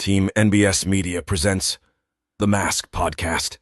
Team NBS Media presents The Mask Podcast.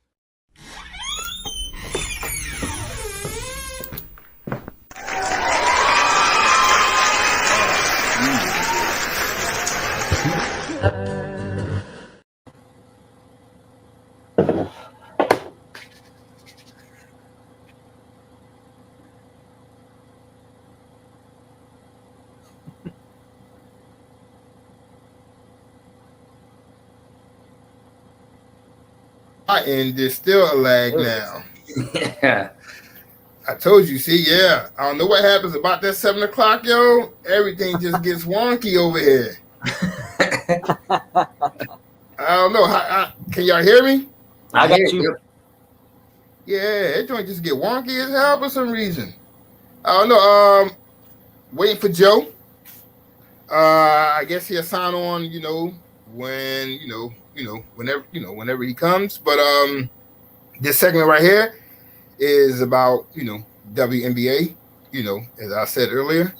And there's still a lag now. Yeah. I told you, see, yeah. I don't know what happens about that 7 o'clock, yo. Everything just gets wonky over here. I don't know. Can y'all hear me? I got you. Yeah, that joint just get wonky as hell for some reason. I don't know. Waiting for Joe. I guess he'll sign on, whenever he comes. But this segment right here is about, WNBA, as I said earlier.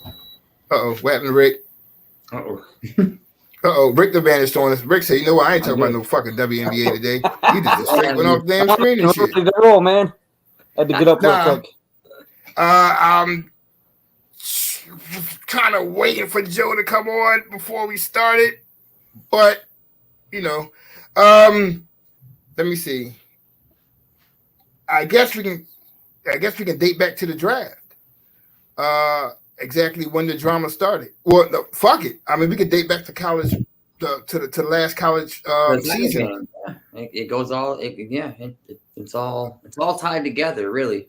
What happened to Rick? Rick the vanished on us. Rick said, you know what, I ain't talking about no fucking WNBA today. He just straight went off the damn screen and shit. The roll, man. Had to get up real quick. I'm kind of waiting for Joe to come on before we started. But, let me see. I guess we can date back to the draft. Exactly when the drama started. Well, no, fuck it. I mean, we could date back to college, to the last college season. Yeah. It goes all. It's all tied together, really.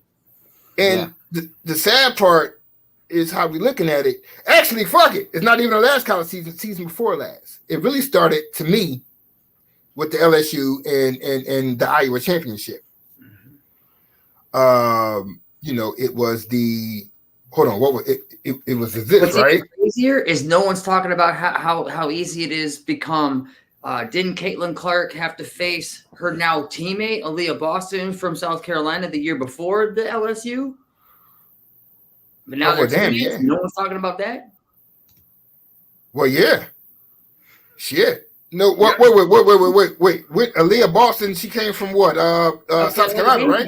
And the sad part is how we looking at it. Actually, fuck it. It's not even the last college season before last. It really started to me with the LSU and the Iowa championship. It was the hold on. What was it? It was this, what's right? What's easier is no one's talking about how easy it is become. Didn't Caitlin Clark have to face her now teammate Aaliyah Boston from South Carolina the year before the LSU? But now no one's talking about that. Well, yeah. Shit. No, wait. With Aaliyah Boston, she came from what? South Carolina, right?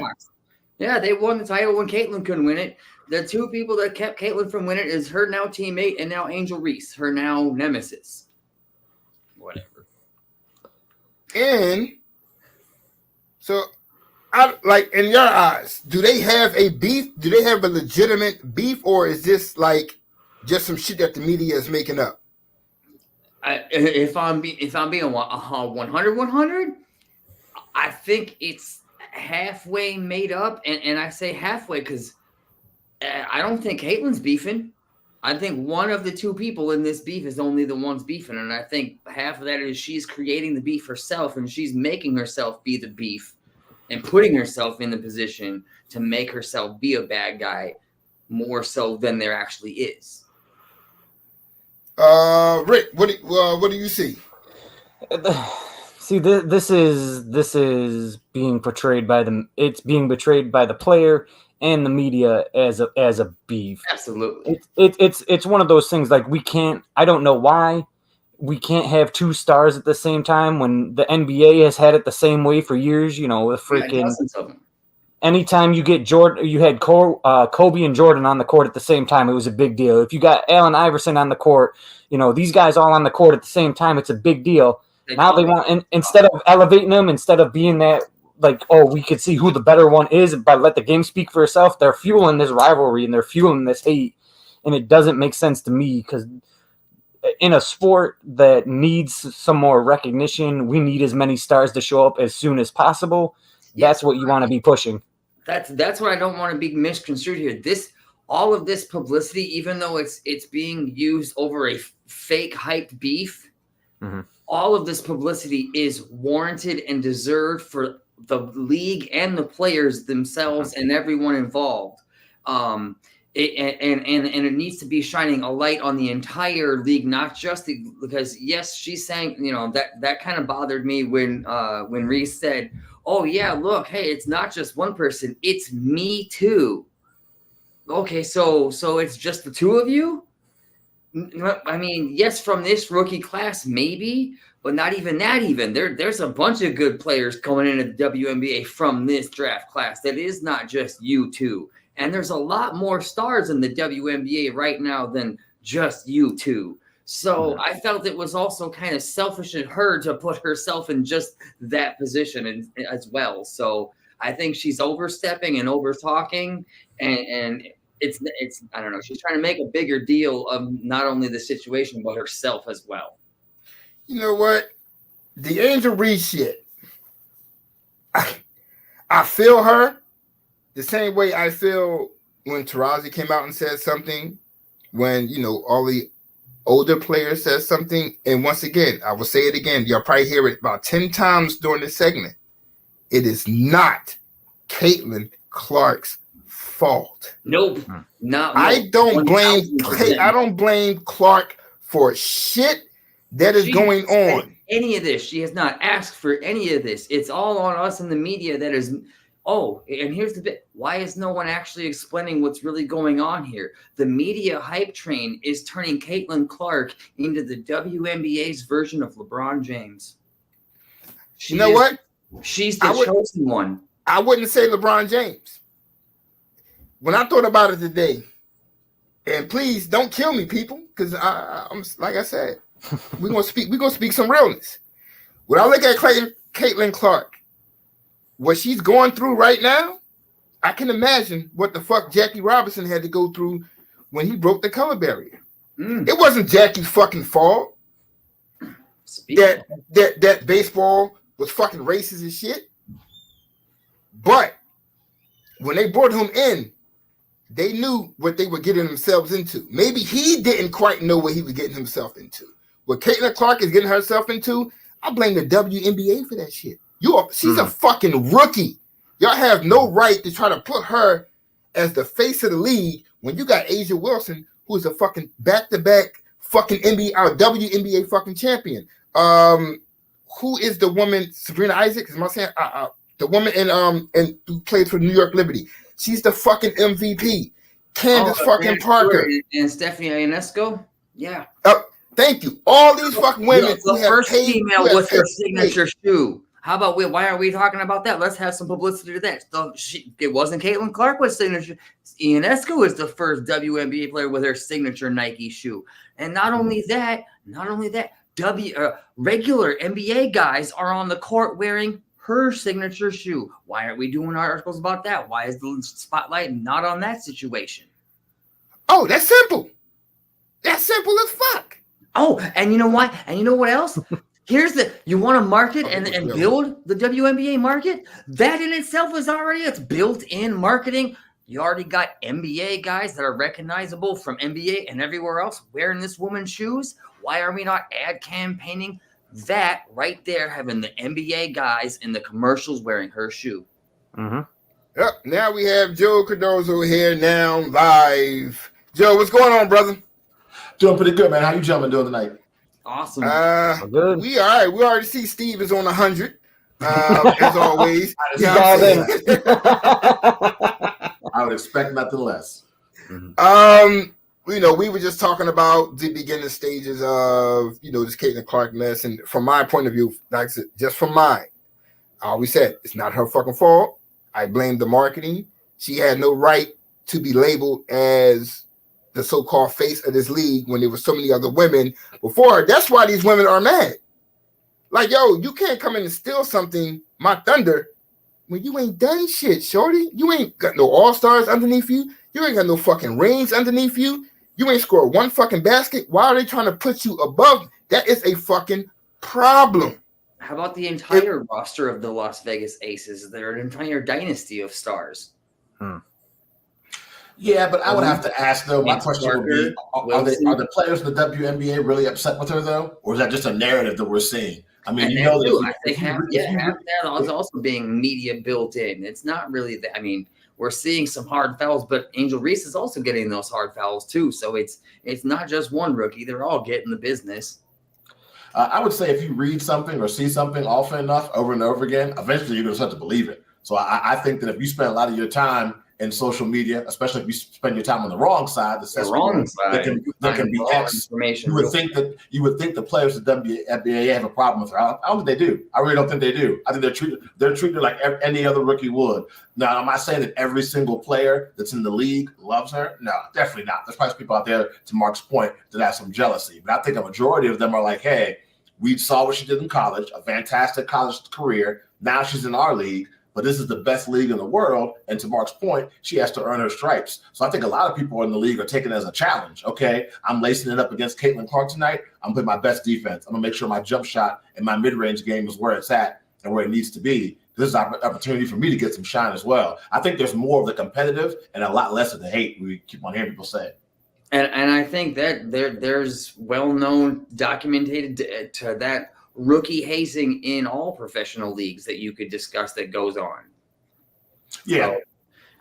Yeah, they won the title when Caitlin couldn't win it. The two people that kept Caitlin from winning is her now teammate and now Angel Reese, her now nemesis. Whatever. And so, in your eyes, do they have a beef? Do they have a legitimate beef, or is this like just some shit that the media is making up? If I'm being 100, I think it's halfway made up, and I say halfway because I don't think Caitlin's beefing. I think one of the two people in this beef is only the ones beefing, and I think half of that is she's creating the beef herself, and she's making herself be the beef and putting herself in the position to make herself be a bad guy more so than there actually is. Rick, what do you see? See, this is being portrayed by it's being betrayed by the player and the media as a beef. Absolutely. It's one of those things like I don't know why we can't have two stars at the same time when the NBA has had it the same way for years, the freaking anytime you get Jordan, you had Kobe and Jordan on the court at the same time, it was a big deal. If you got Allen Iverson on the court, these guys all on the court at the same time, it's a big deal. Now they want, instead of elevating them, instead of being that, like, oh, we could see who the better one is, but let the game speak for itself, they're fueling this rivalry and they're fueling this hate. And it doesn't make sense to me because in a sport that needs some more recognition, we need as many stars to show up as soon as possible. That's what you want to be pushing. That's what I don't want to be misconstrued here. All of this publicity, even though it's being used over a fake hyped beef, all of this publicity is warranted and deserved for the league and the players themselves and everyone involved. It needs to be shining a light on the entire league, not just because yes, she's saying, that kind of bothered me when Reese said, oh yeah, look, hey, it's not just one person, it's me too. Okay, so it's just the two of you? I mean, yes, from this rookie class, maybe, But not even that. There's a bunch of good players coming into the WNBA from this draft class. That is not just you two. And there's a lot more stars in the WNBA right now than just you two. So I felt it was also kind of selfish of her to put herself in just that position as well. So I think she's overstepping and over talking, and it's I don't know. She's trying to make a bigger deal of not only the situation but herself as well. You know what? The Angel Reese shit. I feel her the same way I feel when Taraji came out and said something, when, you know, all the older players said something. And once again, I will say it again. You'll probably hear it about 10 times during this segment. It is not Caitlin Clark's fault. Nope. I don't blame Clark for shit that is going on. Any of this. She has not asked for any of this. It's all on us in the media that is. Oh, and here's the bit. Why is no one actually explaining what's really going on here? The media hype train is turning Caitlin Clark into the WNBA's version of LeBron James. What? She's the chosen one. I wouldn't say LeBron James. When I thought about it today, and please don't kill me, people, because I'm like I said, we're gonna speak some realness. When I look at Caitlin Clark, what she's going through right now, I can imagine what the fuck Jackie Robinson had to go through when he broke the color barrier. It wasn't Jackie's fucking fault that baseball was fucking racist and shit. But when they brought him in, they knew what they were getting themselves into. Maybe he didn't quite know what he was getting himself into. What Caitlin Clark is getting herself into, I blame the WNBA for that shit. She's a fucking rookie. Y'all have no right to try to put her as the face of the league when you got Asia Wilson, who is a fucking back-to-back fucking WNBA fucking champion. Who is the woman? Sabrina Isaac? Am I saying the woman in who plays for New York Liberty? She's the fucking MVP. Candace fucking Parker and Stephanie Ionesco. Yeah. Thank you. All these fucking women. The first female with her signature shoe. How about why are we talking about that? Let's have some publicity to that. So it wasn't Caitlin Clark with signature. Ionesco is the first WNBA player with her signature Nike shoe. And not only that, regular NBA guys are on the court wearing her signature shoe. Why aren't we doing articles about that? Why is the spotlight not on that situation? Oh, that's simple. That's simple as fuck. Oh, and you know what? And you know what else? You want to market and build the WNBA market? That in itself is it's built-in marketing. You already got NBA guys that are recognizable from NBA and everywhere else wearing this woman's shoes. Why are we not ad campaigning that right there, having the NBA guys in the commercials wearing her shoe? Mm-hmm. Yep. Now we have Joe Cardozo here now live. Joe, what's going on, brother? Doing pretty good, man. How you gentlemen doing tonight? Awesome. Good. We all right. We already see Steve is on 100. As always. I would expect nothing less. We were just talking about the beginning stages of, this Caitlin Clark mess. And from my point of view, like I said, just from mine, I always said it's not her fucking fault. I blame the marketing. She had no right to be labeled as the so-called face of this league when there were so many other women before her. That's why these women are mad. Like, yo, you can't come in and steal something, my thunder, when you ain't done shit, shorty. You ain't got no all-stars underneath you. You ain't got no fucking rings underneath you. You ain't scored one fucking basket. Why are they trying to put you above? That is a fucking problem. How about the entire roster of the Las Vegas Aces? They're an entire dynasty of stars. Yeah, but I would have to ask, though, my question would be, are the players in the WNBA really upset with her, though? Or is that just a narrative that we're seeing? I mean, half that is also being media built in. It's not really that. I mean, we're seeing some hard fouls, but Angel Reese is also getting those hard fouls, too. So it's not just one rookie. They're all getting the business. I would say if you read something or see something often enough over and over again, eventually you're going to start to believe it. So I think that if you spend a lot of your time in social media, especially if you spend your time on the wrong side. The wrong side. There can be X. You would think the players of the WNBA have a problem with her. I don't think they do. I really don't think they do. I think they're treated like any other rookie would. Now, am I saying that every single player that's in the league loves her? No, definitely not. There's probably people out there, to Mark's point, that have some jealousy. But I think a majority of them are like, hey, we saw what she did in college, a fantastic college career. Now she's in our league, but this is the best league in the world. And to Mark's point, she has to earn her stripes. So I think a lot of people in the league are taking it as a challenge. Okay, I'm lacing it up against Caitlin Clark tonight. I'm putting my best defense. I'm going to make sure my jump shot and my mid-range game is where it's at and where it needs to be. This is an opportunity for me to get some shine as well. I think there's more of the competitive and a lot less of the hate we keep on hearing people say. And I think that there's well-known, documented to that rookie hazing in all professional leagues that you could discuss that goes on. Yeah. So,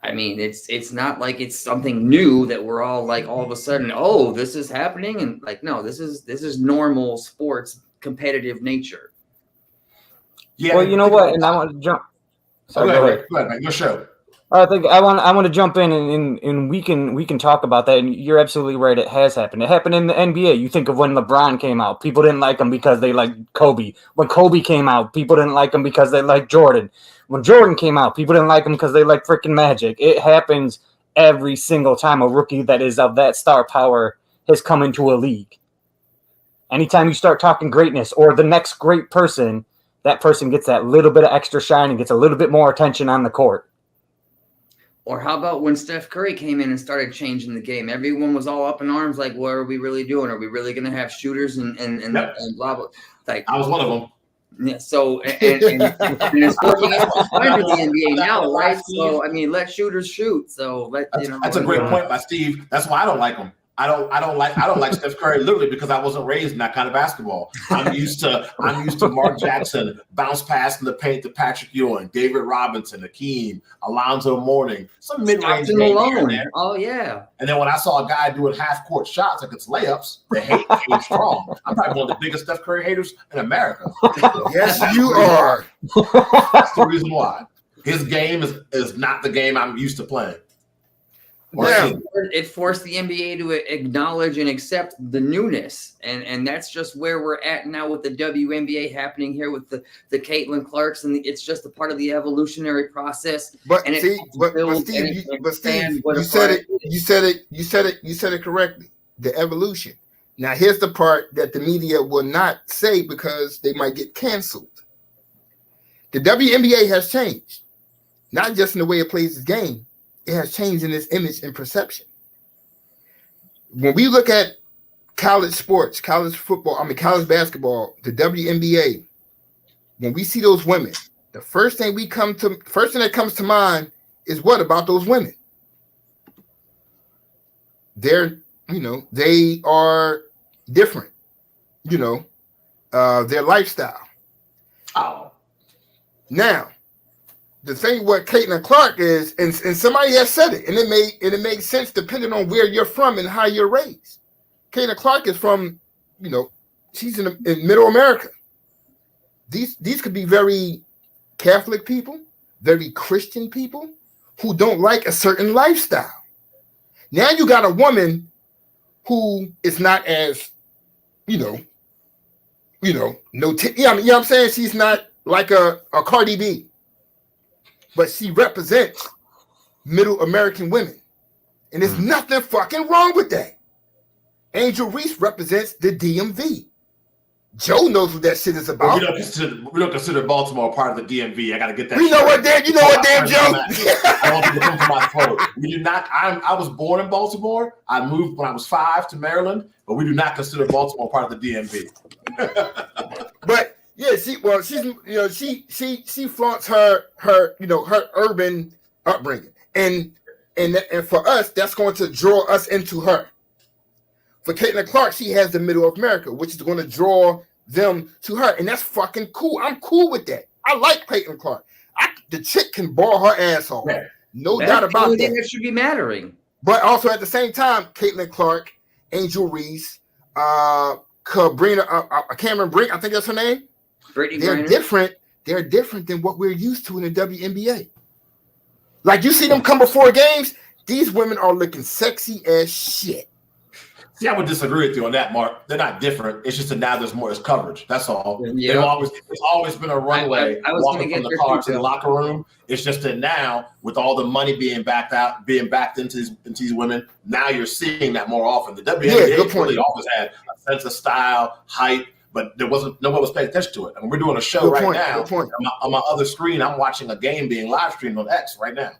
I mean, it's not like it's something new that we're all like all of a sudden, oh, this is happening. And like, no, this is normal sports competitive nature. Yeah. Well, you know what? And I want to jump. Sorry, go ahead, man. Your show. I think I want to jump in and we can talk about that. And you're absolutely right. It has happened. It happened in the NBA. You think of when LeBron came out, people didn't like him because they liked Kobe. When Kobe came out, people didn't like him because they liked Jordan. When Jordan came out, people didn't like him because they liked freaking Magic. It happens every single time a rookie that is of that star power has come into a league. Anytime you start talking greatness or the next great person, that person gets that little bit of extra shine and gets a little bit more attention on the court. Or how about when Steph Curry came in and started changing the game? Everyone was all up in arms, like, what are we really doing? Are we really going to have shooters and blah, blah? Like, I was one of them. Yeah, so, and it's working out just fine for the NBA now, right? So, I mean, let shooters shoot. So, that's a great point by Steve. That's why I don't like him. I don't like Steph Curry literally because I wasn't raised in that kind of basketball. I'm used to Mark Jackson, bounce pass in the paint to Patrick Ewing, David Robinson, Hakeem, Alonzo Mourning, some mid-range game here and there. Oh yeah. And then when I saw a guy doing half-court shots like it's layups, the hate came strong. I'm probably one of the biggest Steph Curry haters in America. Yes, you are. That's the reason why. His game is not the game I'm used to playing. Yeah. It forced the NBA to acknowledge and accept the newness, and that's just where we're at now with the WNBA happening here with the Caitlin Clarks, and it's just a part of the evolutionary process. But Steve, you said it correctly. The evolution. Now here's the part that the media will not say because they might get canceled. The WNBA has changed, not just in the way it plays its game. It has changed in its image and perception. When we look at college sports, college football, college basketball, the WNBA, when we see those women, the first thing that comes to mind is what about those women? They are different, their lifestyle. Oh. Now, the thing what Caitlin Clark is, and somebody has said it, and it makes sense depending on where you're from and how you're raised. Caitlin Clark is from, she's in Middle America. These could be very Catholic people, very Christian people who don't like a certain lifestyle. Now you got a woman who is not as, you know what I'm saying? She's not like a Cardi B. But she represents Middle American women. And there's nothing fucking wrong with that. Angel Reese represents the DMV. Joe knows what that shit is about. We don't consider Baltimore part of the DMV. I got to get that. You know what, damn Joe. I want people to come from my throat. We do not. I was born in Baltimore. I moved when I was 5 to Maryland, but we do not consider Baltimore part of the DMV. But yeah, she flaunts her urban upbringing, and for us, that's going to draw us into her. For Caitlin Clark, she has the Middle of America, which is going to draw them to her, and that's fucking cool. I'm cool with that. I like Caitlin Clark. The chick can ball her ass off, no doubt about that. That's the only thing that should be mattering. But also at the same time, Caitlin Clark, Angel Reese, Cameron Brink, I think that's her name. They're different. They're different than what we're used to in the WNBA. Like you see them come before games, these women are looking sexy as shit. See, I would disagree with you on that, Mark. They're not different. It's just that now there's more coverage. That's all. Yeah. It's always been a runway walking from the car to the locker room. It's just that now, with all the money being backed into these women, now you're seeing that more often. The WNBA really always had a sense of style, hype, but nobody was paying attention to it. I mean, we're doing a show now. On my other screen, I'm watching a game being live streamed on X right now.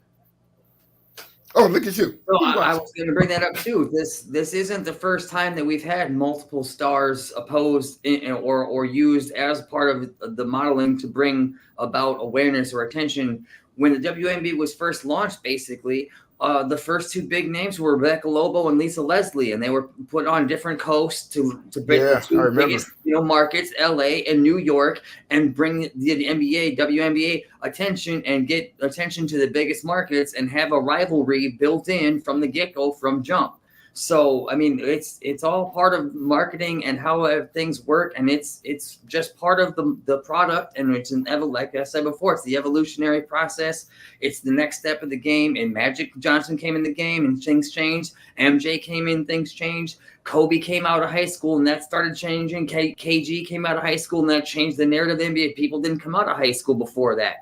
Oh, look at you. So I was going to bring that up too. This isn't the first time that we've had multiple stars opposed or used as part of the modeling to bring about awareness or attention. When the WNBA was first launched, basically, the first two big names were Rebecca Lobo and Lisa Leslie, and they were put on different coasts to bring the two biggest markets, LA and New York, and bring the NBA, WNBA attention and get attention to the biggest markets and have a rivalry built in from the get-go, from jump. So, I mean, it's all part of marketing and how things work, and it's just part of the product, and it's like I said before, it's the evolutionary process. It's the next step of the game, and Magic Johnson came in the game, and things changed. MJ came in, things changed. Kobe came out of high school, and that started changing. KG came out of high school, and that changed the narrative of the NBA. People didn't come out of high school before that.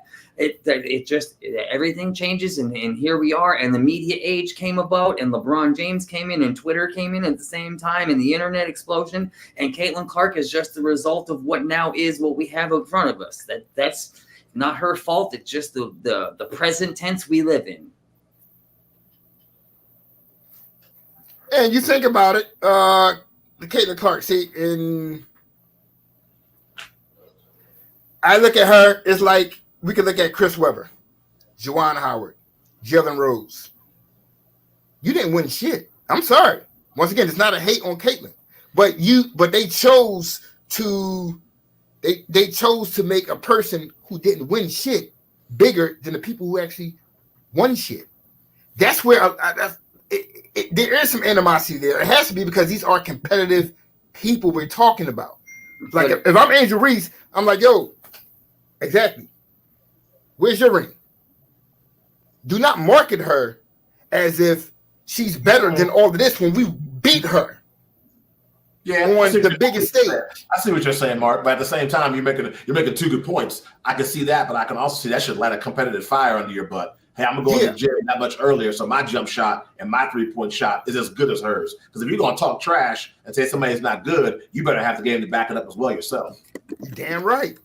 Everything changes, and here we are, and the media age came about, and LeBron James came in, and Twitter came in at the same time, and the internet explosion, and Caitlin Clark is just the result of what now is what we have in front of us. That's not her fault. It's just the present tense we live in. And you think about it, the Caitlin Clark, I look at her, it's like we could look at Chris Webber, Juwan Howard, Jalen Rose. You didn't win shit. I'm sorry. Once again, it's not a hate on Caitlin, but they chose to make a person who didn't win shit bigger than the people who actually won shit. That's where there is some animosity there. It has to be, because these are competitive people we're talking about. Like if I'm Angel Reese, I'm like, yo, exactly. Where's your ring? Do not market her as if she's better than all of this when we beat her. Yeah, on the biggest stage. I see what you're saying, Mark. But at the same time, you're making two good points. I can see that, but I can also see that should light a competitive fire under your butt. Hey, I'm gonna go to the gym that much earlier, so my jump shot and my 3-point shot is as good as hers. Because if you're gonna talk trash and say somebody's not good, you better have the game to back it up as well yourself. Damn right.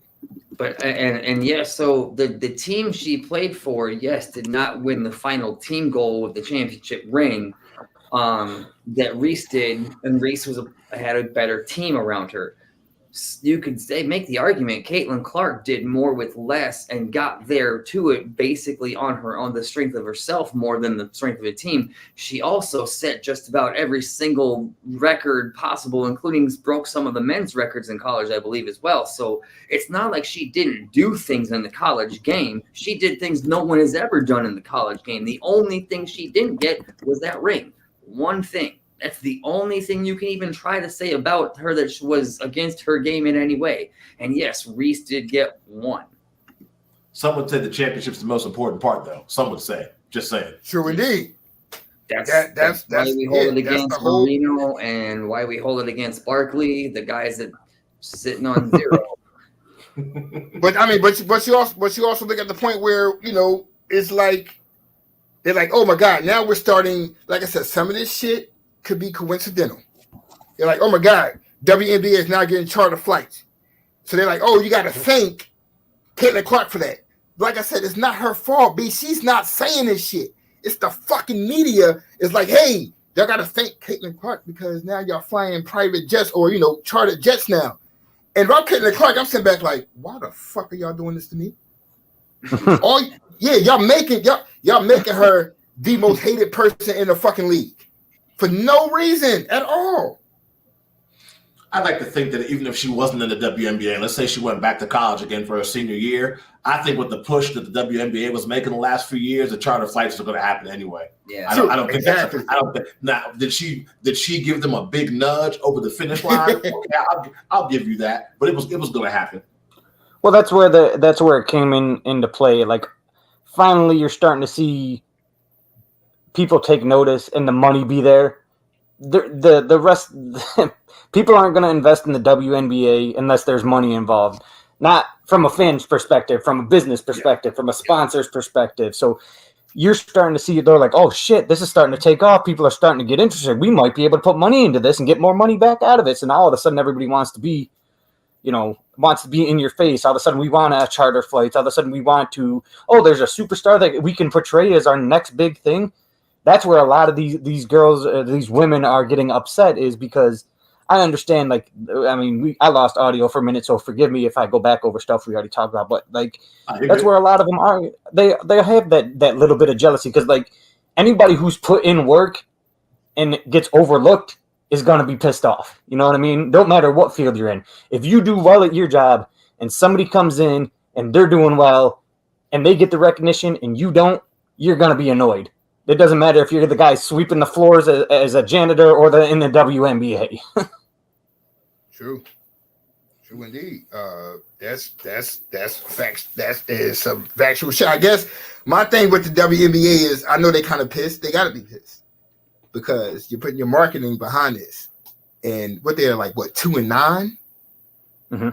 But and yes, so the team she played for, did not win the final team goal with the championship ring that Reese did, and Reese had a better team around her. You could make the argument Caitlin Clark did more with less and got there to it basically on the strength of herself more than the strength of a team. She also set just about every single record possible, including broke some of the men's records in college, I believe, as well. So it's not like she didn't do things in the college game. She did things no one has ever done in the college game. The only thing she didn't get was that ring. One thing. That's the only thing you can even try to say about her that was against her game in any way. And yes, Reese did get one. Some would say the championship's the most important part, though. Some would say, just saying. True indeed. That's why we hold it against Marino and why we hold it against Barkley, the guys that sitting on zero. But I mean, but you also look at the point where, it's like they're like, oh my God, now we're starting. Like I said, some of this shit could be coincidental. They're like, oh my God, WNBA is now getting charter flights. So they're like, oh, you got to thank Caitlin Clark for that. Like I said, it's not her fault, B. She's not saying this shit. It's the fucking media. It's like, hey, y'all got to thank Caitlin Clark because now y'all flying private jets or, chartered jets now. And if I'm Caitlin Clark, I'm sitting back like, why the fuck are y'all doing this to me? Y'all making her the most hated person in the fucking league. For no reason at all. I'd like to think that even if she wasn't in the WNBA, let's say she went back to college again for her senior year, I think with the push that the WNBA was making the last few years, the charter flights are going to happen anyway. Yeah, I don't think exactly. Now, did she give them a big nudge over the finish line? Okay, I'll give you that, but it was going to happen. Well, that's where it came into play. Like finally you're starting to see people take notice and the money be there. The rest, people aren't going to invest in the WNBA unless there's money involved. Not from a fan's perspective, from a business perspective, from a sponsor's perspective. So you're starting to see, they're like, oh shit, this is starting to take off. People are starting to get interested. We might be able to put money into this and get more money back out of it. So now all of a sudden everybody wants to be in your face. All of a sudden we want to charter flights. All of a sudden we want to, there's a superstar that we can portray as our next big thing. That's where a lot of these girls, these women are getting upset, is because I understand, like, I mean, I lost audio for a minute, so forgive me if I go back over stuff we already talked about, but, like, that's where a lot of them are. They have that little bit of jealousy, because, like, anybody who's put in work and gets overlooked is going to be pissed off. You know what I mean? Don't matter what field you're in. If you do well at your job and somebody comes in and they're doing well and they get the recognition and you don't, you're going to be annoyed. It doesn't matter if you're the guy sweeping the floors as a janitor or in the WNBA. True indeed. That's facts. That is some factual shit. I guess my thing with the WNBA is I know they kind of pissed. They got to be pissed because you're putting your marketing behind this, and what they're like, 2-9. Mm-hmm.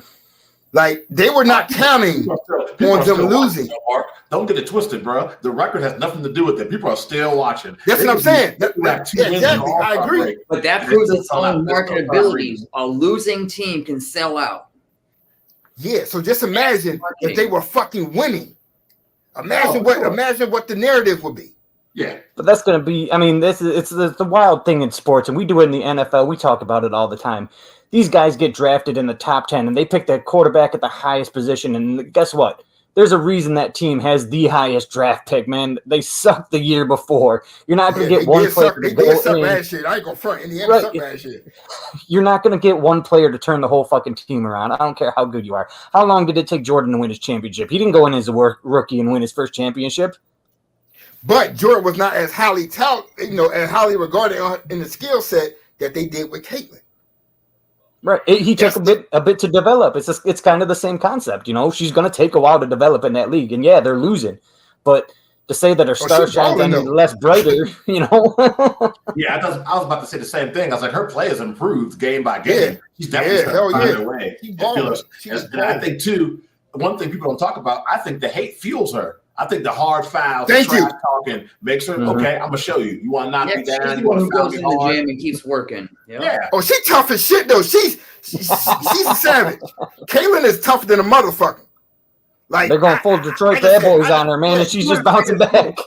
Like, they were not counting on them losing. Don't get it twisted, bro. The record has nothing to do with it. People are still watching. That's what I'm saying. Exactly. I agree. But that proves its own marketability. A losing team can sell out. Yeah, so just imagine if they were fucking winning. Imagine what the narrative would be. Yeah. But that's going to be, I mean, it's the wild thing in sports, and we do it in the NFL. We talk about it all the time. These guys get drafted in the top 10, and they pick their quarterback at the highest position. And guess what? There's a reason that team has the highest draft pick, man. They sucked the year before. You're not going to get one player to go in. Bad shit. I ain't going to front. Indiana suck bad shit. You're not going to get one player to turn the whole fucking team around. I don't care how good you are. How long did it take Jordan to win his championship? He didn't go in as a rookie and win his first championship. But Jordan was not as highly as highly regarded in the skill set that they did with Caitlin. Right, he took a bit to develop. It's kind of the same concept, She's going to take a while to develop in that league, and yeah, they're losing. But to say that her star shines any less brighter, Yeah, I was about to say the same thing. I was like, her play has improved game by game. Yeah. She's definitely find her way. And I think too, one thing people don't talk about, I think the hate fuels her. I think the hard fouls, the trash talking makes her okay. I'm gonna show you. You want to knock me down? She's the one who goes in the gym and keeps working. Yeah. Oh, she's tough as shit though. She's a savage. Caitlin is tougher than a motherfucker. Like, they're going full Detroit Bad Boys on her, man, and she's just bouncing back.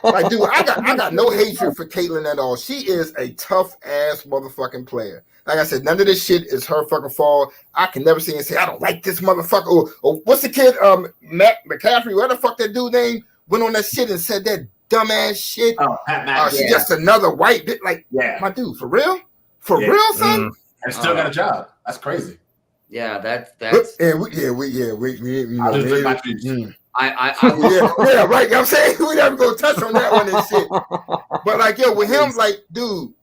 Like, dude, I got no hatred for Caitlin at all. She is a tough ass motherfucking player. Like I said, none of this shit is her fucking fault. I can never see and say I don't like this motherfucker. Or what's the kid? Matt McCaffrey. What the fuck that dude name went on that shit and said that dumbass shit? She's just another white bit. Like, my dude, for real, real, son. And still got a job. That's crazy. Yeah, that's. Right. I'm saying we never gonna touch on that one and shit. But like, with him, like, dude.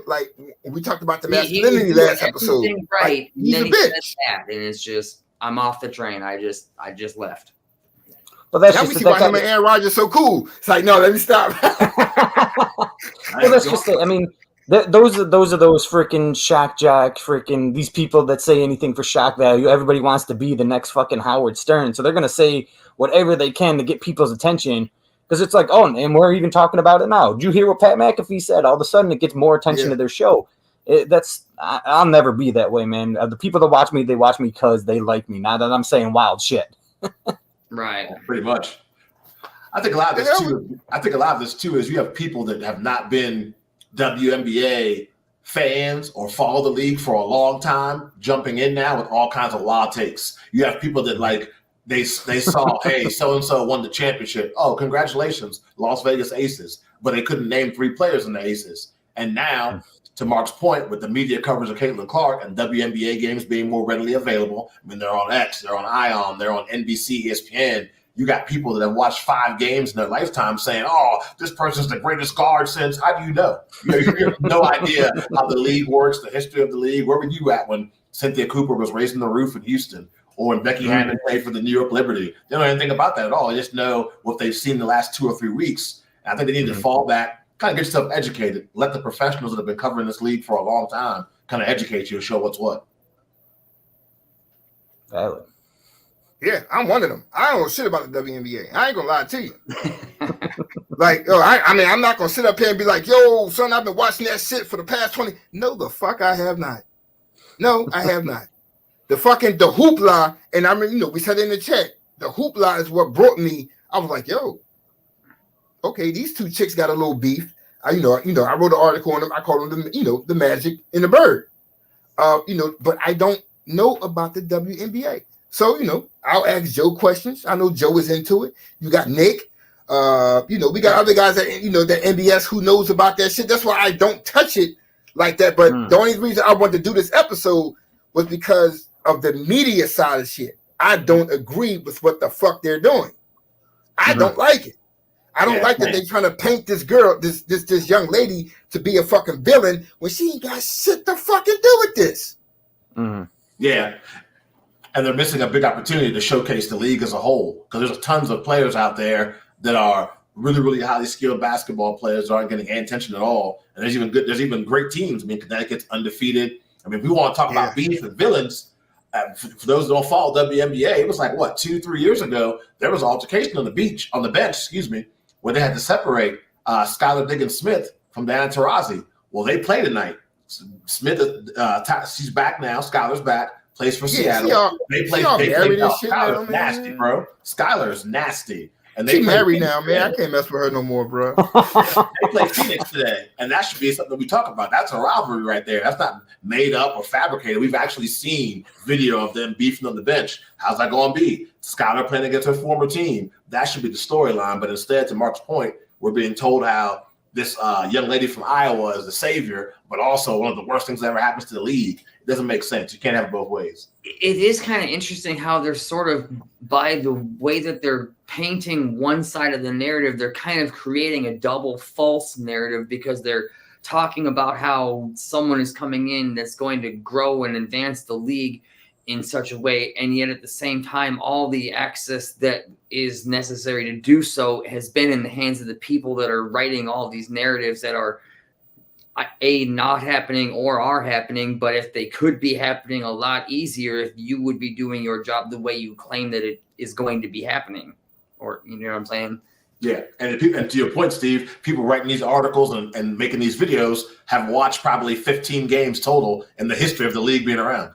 Like we talked about the masculinity last episode, right? Like, he's a bitch, and it's just I'm off the train. I just left. Well, that's now just we see why him and Aaron Rodgers so cool. It's like, no, let me stop. Well, that's just it. I mean, those are those freaking shock jock, freaking these people that say anything for shock value. Everybody wants to be the next fucking Howard Stern, so they're gonna say whatever they can to get people's attention. Because it's like, and we're even talking about it now. Did you hear what Pat McAfee said? All of a sudden, it gets more attention to their show. I'll never be that way, man. The people that watch me, they watch me because they like me. Not that I'm saying wild shit. Right. Pretty much. I think a lot of this too is you have people that have not been WNBA fans or follow the league for a long time, jumping in now with all kinds of law takes. You have people that like. They saw, hey, so-and-so won the championship. Oh, congratulations, Las Vegas Aces. But they couldn't name 3 players in the Aces. And now, to Mark's point, with the media coverage of Caitlin Clark and WNBA games being more readily available, I mean, they're on X, they're on ION, they're on NBC, ESPN. You got people that have watched 5 games in their lifetime saying, oh, this person's the greatest guard since. How do you know? You have no idea how the league works, the history of the league. Where were you at when Cynthia Cooper was raising the roof in Houston? or when Becky Hammon played for the New York Liberty. They don't know anything about that at all. They just know what they've seen the last 2 or 3 weeks. And I think they need to fall back, kind of get yourself educated, let the professionals that have been covering this league for a long time kind of educate you and show what's what. Valid. Yeah, I'm one of them. I don't know shit about the WNBA. I ain't gonna lie to you. Like, I mean, I'm not gonna sit up here and be like, yo, son, I've been watching that shit for the past 20. No, the fuck I have not. No, I have not. The hoopla, and I mean, we said in the chat, the hoopla is what brought me. I was like, yo, okay, these two chicks got a little beef. I wrote an article on them. I called them, the Magic and the Bird. But I don't know about the WNBA. So, I'll ask Joe questions. I know Joe is into it. You got Nick. We got other guys that, that NBS who knows about that shit. That's why I don't touch it like that. But the only reason I wanted to do this episode was because of the media side of shit. I don't agree with what the fuck they're doing. I don't like it. I don't like that they're trying to paint this girl, this young lady, to be a fucking villain when she ain't got shit to fucking do with this. Yeah. And they're missing a big opportunity to showcase the league as a whole, because there's tons of players out there that are really, really highly skilled basketball players that aren't getting any attention at all. And there's even great teams. I mean, Connecticut's undefeated. I mean, if we want to talk about beef and villains, for those that don't follow WNBA, it was like, 2-3 years ago, there was an altercation on the bench, where they had to separate Skylar Diggins-Smith from Diana Taurasi. Well, they play tonight. Smith, she's back now. Skylar's back. Plays for Seattle. They play. Skylar's nasty, bro. Skylar's nasty. And they married now, man. I can't mess with her no more, bro. They play Phoenix today, and that should be something we talk about. That's a rivalry right there. That's not made up or fabricated. We've actually seen video of them beefing on the bench. How's that going to be? Skylar playing against her former team. That should be the storyline. But instead, to Mark's point, we're being told how this young lady from Iowa is the savior, but also one of the worst things that ever happens to the league. It doesn't make sense. You can't have it both ways. It is kind of interesting how they're sort of, by the way that they're painting one side of the narrative, they're kind of creating a double false narrative, because they're talking about how someone is coming in that's going to grow and advance the league in such a way, and yet at the same time, all the access that is necessary to do so has been in the hands of the people that are writing all these narratives that are not happening or are happening, but if they could be happening a lot easier if you would be doing your job the way you claim that it is going to be happening. Or, you know what I'm saying? Yeah, and to your point, Steve, people writing these articles and making these videos have watched probably 15 games total in the history of the league being around.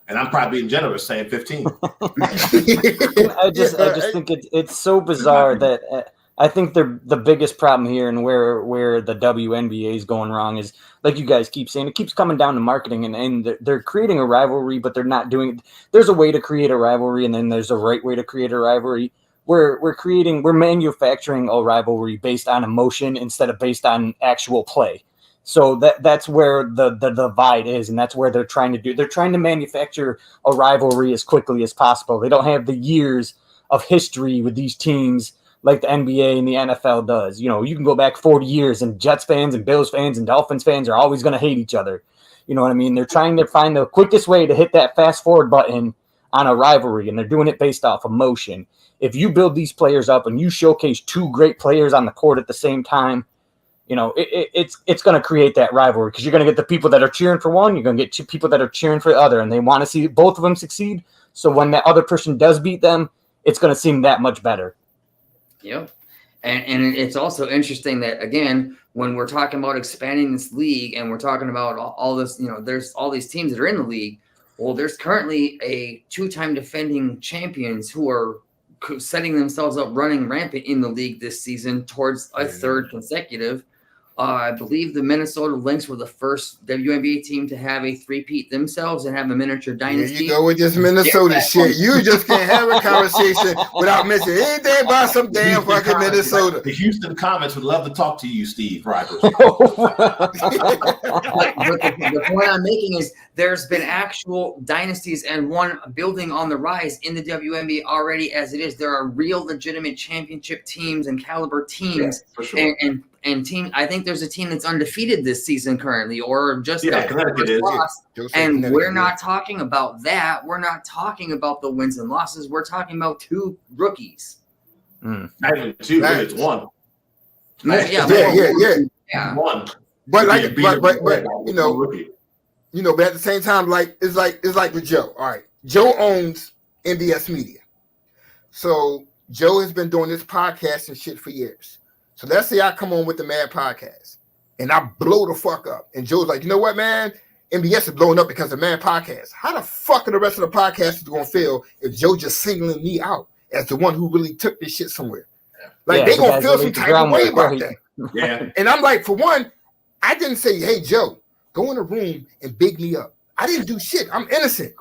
And I'm probably being generous saying 15. I just think it's so bizarre that I think the biggest problem here, and where the WNBA is going wrong, is, like you guys keep saying, it keeps coming down to marketing, and they're creating a rivalry, but they're not doing. There's a way to create a rivalry, and then there's a right way to create a rivalry. We're manufacturing a rivalry based on emotion instead of based on actual play. So that's where the divide is, and that's where they're trying to manufacture a rivalry as quickly as possible. They don't have the years of history with these teams like the NBA and the NFL does. You can go back 40 years, and Jets fans and Bills fans and Dolphins fans are always going to hate each other. You know what I mean? They're trying to find the quickest way to hit that fast forward button on a rivalry, and they're doing it based off emotion. If you build these players up and you showcase two great players on the court at the same time, it's going to create that rivalry, because you're going to get the people that are cheering for one, you're going to get two people that are cheering for the other, and they want to see both of them succeed. So when that other person does beat them, it's going to seem that much better. Yep. And it's also interesting that, again, when we're talking about expanding this league and we're talking about all this, there's all these teams that are in the league. Well, there's currently a 2-time defending champions who are setting themselves up running rampant in the league this season towards a third consecutive. I believe the Minnesota Lynx were the first WNBA team to have a three-peat themselves and have a miniature dynasty. Here you go with this Minnesota shit. You just can't have a conversation without mentioning anything about some damn fucking Minnesota. The Houston Comets would love to talk to you, Steve Rogers. But the point I'm making is there's been actual dynasties and one building on the rise in the WNBA already as it is. There are real legitimate championship teams and caliber teams. Yeah, for sure. I think there's a team that's undefeated this season currently, or just Connecticut is. lost. And we're not talking about that. We're not talking about the wins and losses. We're talking about 2 rookies. Not even 2, it's 1. Yeah. 1. But like, but but at the same time, it's like with Joe. All right, Joe owns NBS Media, so Joe has been doing this podcast and shit for years. So let's say I come on with the Mad Podcast and I blow the fuck up, and Joe's like, you know what, man, NBS is blowing up because of Mad Podcast. How the fuck are the rest of the podcasters going to feel if Joe just singling me out as the one who really took this shit somewhere? Like they gonna feel some type of way about that. Yeah, and I'm like, for one, I didn't say, hey, Joe, go in a room and big me up. I didn't do shit. I'm innocent.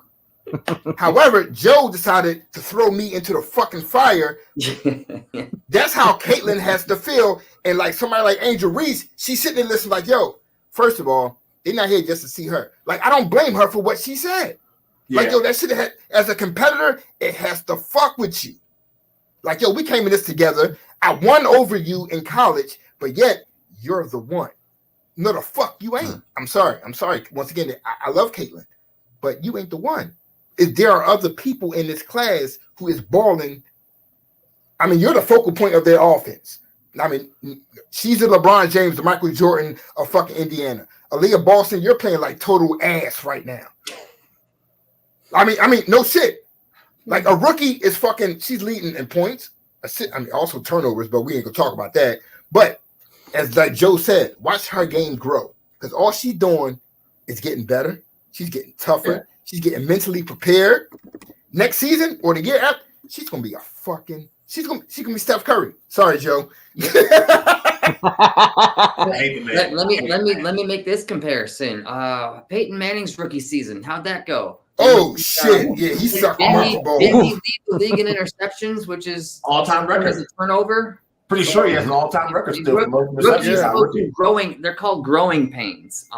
However, Joe decided to throw me into the fucking fire. That's how Caitlyn has to feel. And like somebody like Angel Reese, she's sitting there listening like, yo, first of all, they're not here just to see her. Like, I don't blame her for what she said. Like, yo, that shit had, as a competitor, it has to fuck with you. Like, yo, we came in this together. I won over you in college, but yet you're the one. No, the fuck you ain't. I'm sorry. Once again, I love Caitlyn, but you ain't the one. There are other people in this class who is balling. I mean, you're the focal point of their offense. I mean, she's the LeBron James, the Michael Jordan of fucking Indiana. Aaliyah Boston, you're playing like total ass right now. I mean, no shit. Like a rookie is fucking. She's leading in points. I mean, also turnovers, but we ain't gonna talk about that. But as like Joe said, watch her game grow because all she's doing is getting better. She's getting tougher. Yeah. She's getting mentally prepared. Next season or the year after, she's gonna be a fucking. She's gonna be Steph Curry. Sorry, Joe. let me make this comparison. Peyton Manning's rookie season. How'd that go? Oh shit! Yeah, he sucked the ball. Did he lead the league in interceptions, which is all-time record as a turnover? Pretty sure he has an all-time record still. Growing. They're called growing pains.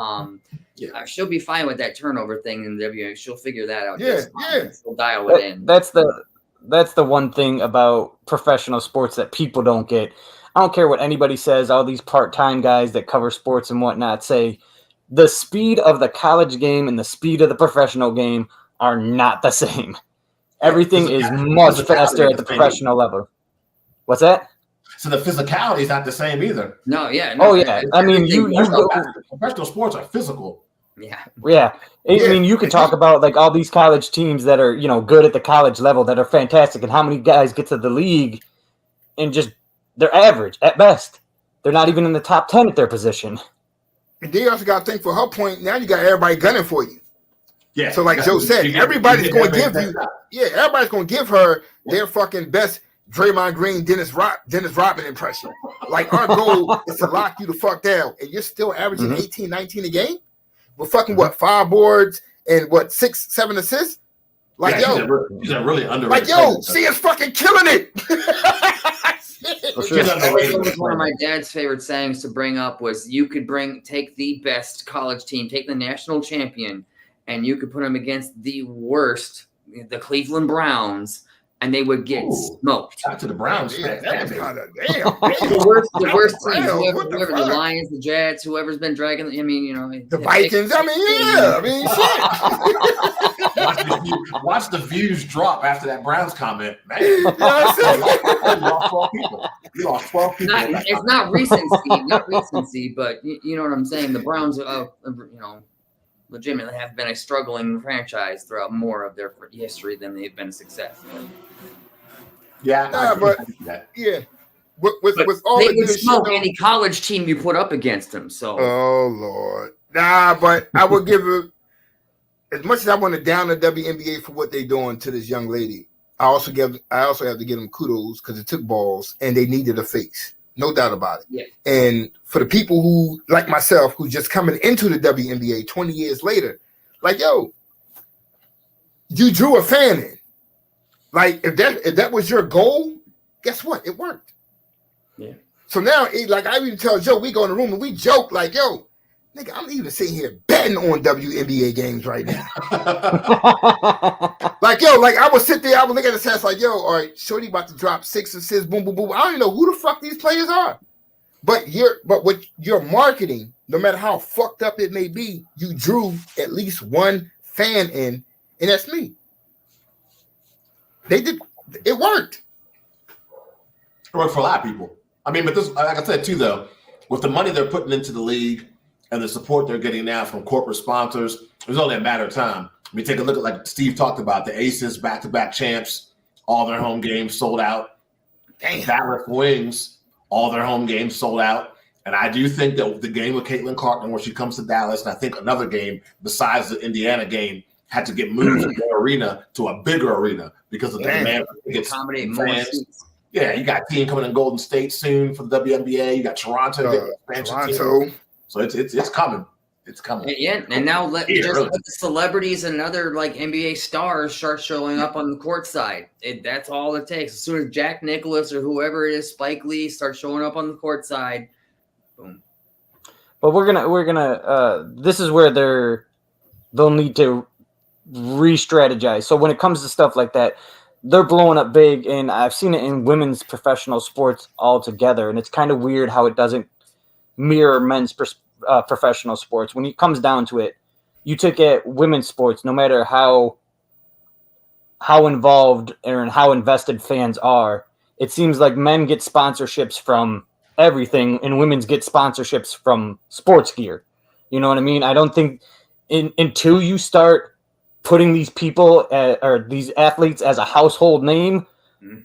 She'll be fine with that turnover thing in the WNBA. She'll figure that out. She'll dial it in. That's the one thing about professional sports that people don't get. I don't care what anybody says. All these part-time guys that cover sports and whatnot say the speed of the college game and the speed of the professional game are not the same. Everything is much faster at the professional level. What's that? So the physicality is not the same either. No, yeah. No, I mean, professional sports are physical. Yeah. I mean, you could talk about like all these college teams that are, good at the college level that are fantastic, and how many guys get to the league and just they're average at best. They're not even in the top 10 at their position. And then you also got to think for her point. Now you got everybody gunning for you. Yeah. So like Joe said, everybody's going to give you. Yeah, everybody's going to give her their fucking best Draymond Green, Dennis Rodman impression. Like our goal is to lock you the fuck down, and you're still averaging 18, 19 a game with fucking 5 boards and 6, 7 assists. Like she's a really underrated. Like she is fucking killing it. One of my dad's favorite sayings to bring up was you could take the best college team, take the national champion, and you could put them against the worst, the Cleveland Browns, and they would get smoked. Shout to the Browns. Damn. The worst team, whoever the Lions, the Jets, whoever's been dragging. I mean, the Vikings. Shit. Watch the views drop after that Browns comment. Man, you lost 12 people. You lost 12 people. It's not recency, but you know what I'm saying. The Browns, legitimately have been a struggling franchise throughout more of their history than they've been successful. Yeah, with all they would smoke any college team you put up against them. So, oh Lord, but I would give it as much as I want to down the WNBA for what they're doing to this young lady. I also have to give them kudos because it took balls and they needed a face, no doubt about it. Yeah. And for the people who like myself who just coming into the WNBA 20 years later, like you drew a fan in. Like if that was your goal, guess what? It worked. Yeah. So now, I even tell Joe, we go in the room and we joke like, yo, nigga, I'm even sitting here betting on WNBA games right now. I would sit there, I would look at the stats like, all right, Shorty about to drop 6 assists, boom, boom, boom. I don't even know who the fuck these players are. But with your marketing, no matter how fucked up it may be, you drew at least one fan in, and that's me. They did it worked. It worked for a lot of people. I mean, but this, like I said too, though, with the money they're putting into the league and the support they're getting now from corporate sponsors, it was only a matter of time. I mean, take a look at, like Steve talked about, the Aces, back-to-back champs, all their home games sold out. Damn. Dallas Wings, all their home games sold out. And I do think that the game with Caitlin Clark, when she comes to Dallas, and I think another game besides the Indiana game, had to get moved from their arena to a bigger arena because of the demand for tickets. Accommodate more seats. Yeah, you got team coming in Golden State soon for the WNBA. You got Toronto. Toronto. So it's coming. It's coming. Yeah, and now let the celebrities and other like NBA stars start showing up on the court side. That's all it takes. As soon as Jack Nicklaus or whoever it is, Spike Lee, starts showing up on the court side, boom. But we're gonna. This is where they'll need to re-strategize. So when it comes to stuff like that, they're blowing up big, and I've seen it in women's professional sports altogether, and it's kind of weird how it doesn't mirror men's professional sports. When it comes down to it, you take at women's sports, no matter how involved and how invested fans are, it seems like men get sponsorships from everything, and women's get sponsorships from sports gear. You know what I mean? I don't think until you start putting these people or these athletes as a household name,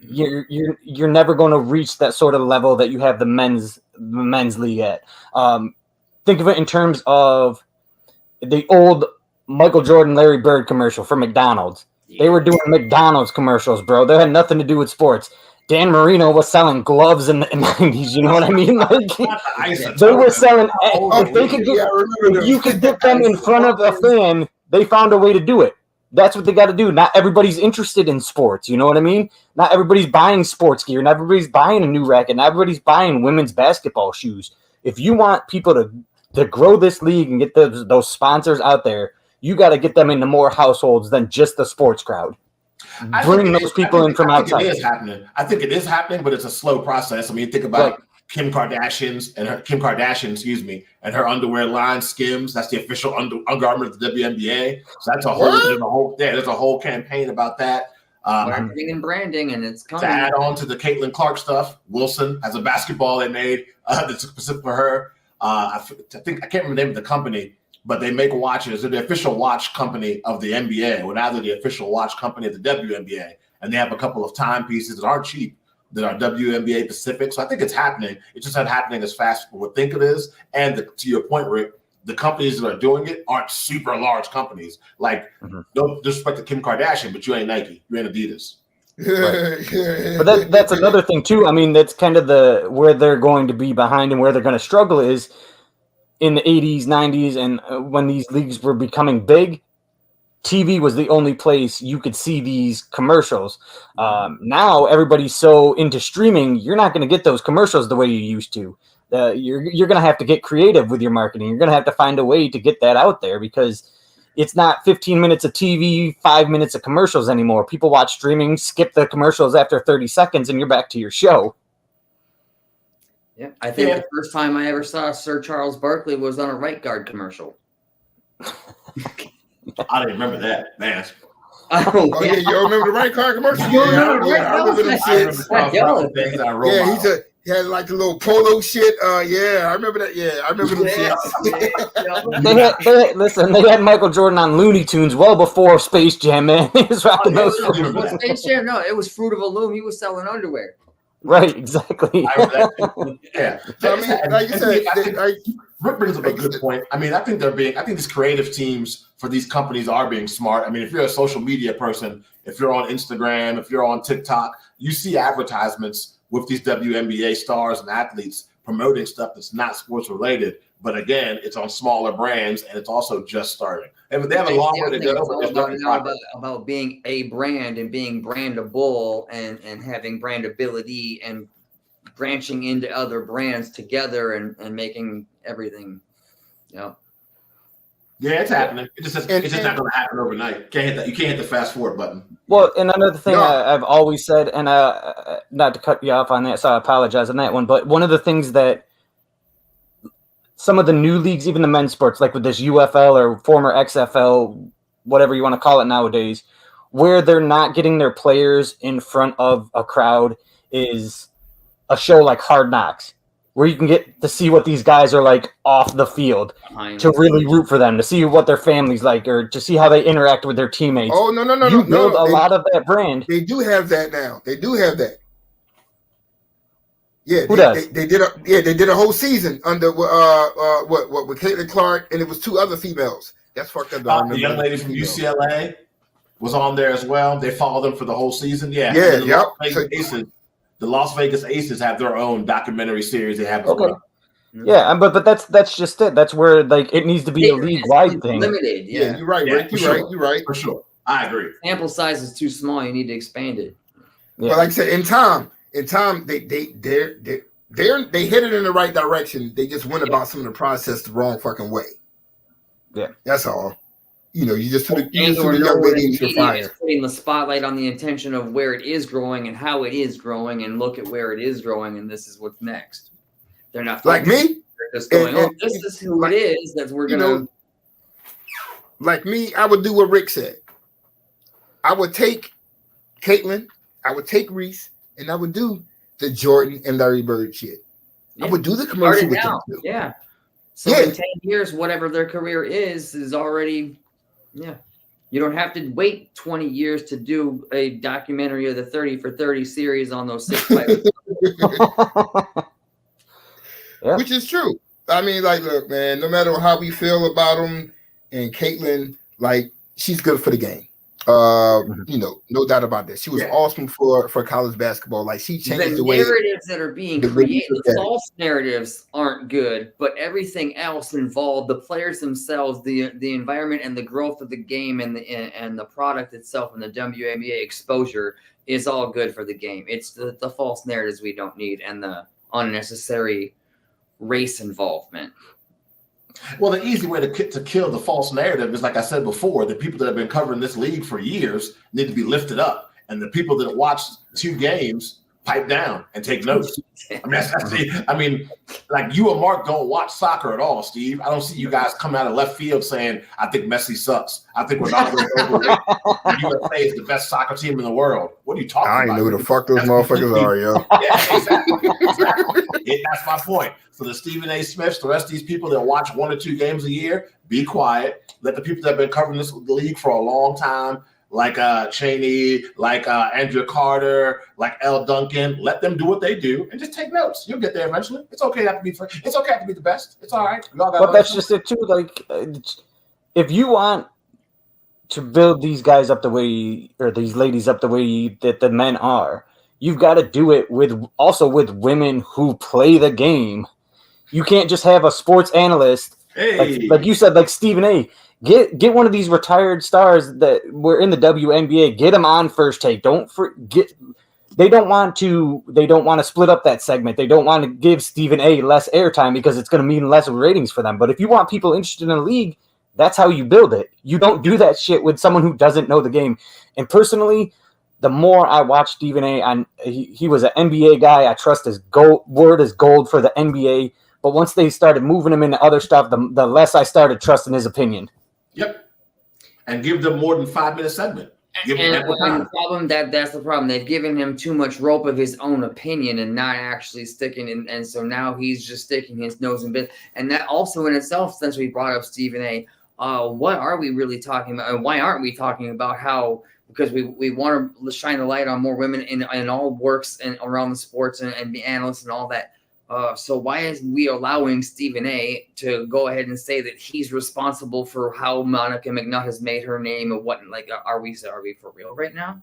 you're never going to reach that sort of level that you have the men's league at. Think of it in terms of the old Michael Jordan, Larry Bird commercial for McDonald's. They were doing McDonald's commercials, bro. They had nothing to do with sports. Dan Marino was selling gloves in the 90s. You know what I mean? Like, they were selling. If they could get, you could get them in front of a fan. They found a way to do it. That's what they got to do. Not everybody's interested in sports. You know what I mean? Not everybody's buying sports gear. Not everybody's buying a new racket. Not everybody's buying women's basketball shoes. If you want people to grow this league and get those sponsors out there, you got to get them into more households than just the sports crowd. Bring those people in from outside. I think it is happening, but it's a slow process. I mean, think about Kim Kardashian, and her underwear line Skims. That's the official undergarment of the WNBA. So that's there's a whole campaign about that. Marketing and branding, and it's coming. To add on to the Caitlin Clark stuff, Wilson has a basketball they made that's specific for her. I think I can't remember the name of the company, but they make watches. They're the official watch company of the NBA. Well, now they're the official watch company of the WNBA, and they have a couple of timepieces that aren't cheap, that are WNBA Pacific. So I think it's happening. It's just not happening as fast as we would think it is. And to your point, Rick, the companies that are doing it aren't super large companies. Like, no disrespect to Kim Kardashian, but you ain't Nike. You ain't Adidas. Right. But that's another thing, too. I mean, that's kind of where they're going to be behind and where they're going to struggle is in the 80s, 90s, and when these leagues were becoming big, TV was the only place you could see these commercials. Now everybody's so into streaming, you're not going to get those commercials the way you used to. You're going to have to get creative with your marketing. You're going to have to find a way to get that out there because it's not 15 minutes of TV, 5 minutes of commercials anymore. People watch streaming, skip the commercials after 30 seconds, and you're back to your show. Yeah, I think the first time I ever saw Sir Charles Barkley was on a right guard commercial. I didn't remember that, man. Oh yeah, you remember the right car commercial? You remember them shit. He had like the little polo shit. Yeah, I remember that. Yeah, I remember them shit. They had Michael Jordan on Looney Tunes well before Space Jam, man. He was rocking those. Space Jam, no, it was Fruit of the Loom. He was selling underwear. Right, exactly. I remember that. Yeah. So, I mean, like you said, Rick brings up a good point. I mean, I think these creative teams for these companies are being smart. I mean, if you're a social media person, if you're on Instagram, if you're on TikTok, you see advertisements with these WNBA stars and athletes promoting stuff that's not sports related. But again, it's on smaller brands and it's also just starting. And they have a long way to go. It's about being a brand and being brandable and having brandability and branching into other brands together and making everything, Yeah, it's happening. It's just not going to happen overnight. You can't hit the fast forward button. Well, and another thing I've always said, and not to cut you off on that, so I apologize on that one, but one of the things that some of the new leagues, even the men's sports, like with this UFL or former XFL, whatever you want to call it nowadays, where they're not getting their players in front of a crowd is a show like Hard Knocks, where you can get to see what these guys are like off the field, to really root for them, to see what their family's like, or to see how they interact with their teammates. Oh, no. You build a lot of that brand. They do have that now. They do have that. Yeah, Who does? They did a whole season under what with Caitlin Clark, and it was 2 other females. That's fucked up. The young lady from UCLA was on there as well. They followed them for the whole season. Yeah. The Las Vegas Aces have their own documentary series they have as well. Yeah, but that's just it. That's where like it needs to be a league-wide thing. Limited, yeah. You're right, Rick. You're right. For sure. I agree. Sample size is too small. You need to expand it. Yeah. But like I said, in time, they headed in the right direction. They just went about some of the process the wrong fucking way. Yeah, that's all. You just put the young lady into the fire. Putting the spotlight on the intention of where it is growing and how it is growing, and look at where it is growing, and this is what's next. They're not like me. They're just going, this is who it is that we're gonna. Like me, I would do what Rick said. I would take Caitlin, I would take Reese, and I would do the Jordan and Larry Bird shit. Yeah. I would do the commercial with them too. Yeah. So in 10 years, whatever their career is already, You don't have to wait 20 years to do a documentary of the 30 for 30 series on those 6 players. Which is true. I mean, like, look, man, no matter how we feel about them, and Caitlin, like, she's good for the game. No doubt about that. She was awesome for college basketball. Like, she changed the way. The narratives that are being created, the false narratives aren't good, but everything else involved, the players themselves, the environment and the growth of the game and the product itself and the WNBA exposure is all good for the game. It's the false narratives we don't need and the unnecessary race involvement. Well, the easy way to kill the false narrative is, like I said before, the people that have been covering this league for years need to be lifted up, and the people that watch 2 games pipe down and take notes. I mean, like you and Mark don't watch soccer at all, Steve. I don't see you guys come out of left field saying, "I think Messi sucks. I think Ronaldo USA is the best soccer team in the world." What are you talking about? I ain't know who the fuck those motherfuckers are, yo. Yeah, exactly. That's my point. So the Stephen A. Smiths, the rest of these people that watch 1 or 2 games a year, be quiet. Let the people that have been covering this league for a long time, like Cheney, like Andrea Carter, like L. Duncan, let them do what they do and just take notes. You'll get there eventually. It's okay to be the best. It's all right. But that's just it too. Like, if you want to build these guys up the way, or these ladies up the way that the men are, you've got to do it with women who play the game. You can't just have a sports analyst, like you said, like Stephen A. Get one of these retired stars that were in the WNBA. Get them on First Take. Don't forget. They don't want to split up that segment. They don't want to give Stephen A. less airtime because it's going to mean less ratings for them. But if you want people interested in the league, that's how you build it. You don't do that shit with someone who doesn't know the game. And personally, the more I watch Stephen A., he was an NBA guy. I trust his word is gold for the NBA. But once they started moving him into other stuff, the less I started trusting his opinion. Yep. And give them more than 5-minute segment. Give them the problem that's the problem. They've given him too much rope of his own opinion and not actually sticking in. And so now he's just sticking his nose in bit. And that also in itself, since we brought up Stephen A., what are we really talking about? And why aren't we talking about how, because we want to shine the light on more women in all works and around the sports and the analysts and all that. So why is we allowing Stephen A. to go ahead and say that he's responsible for how Monica McNutt has made her name and what? Like, are we for real right now?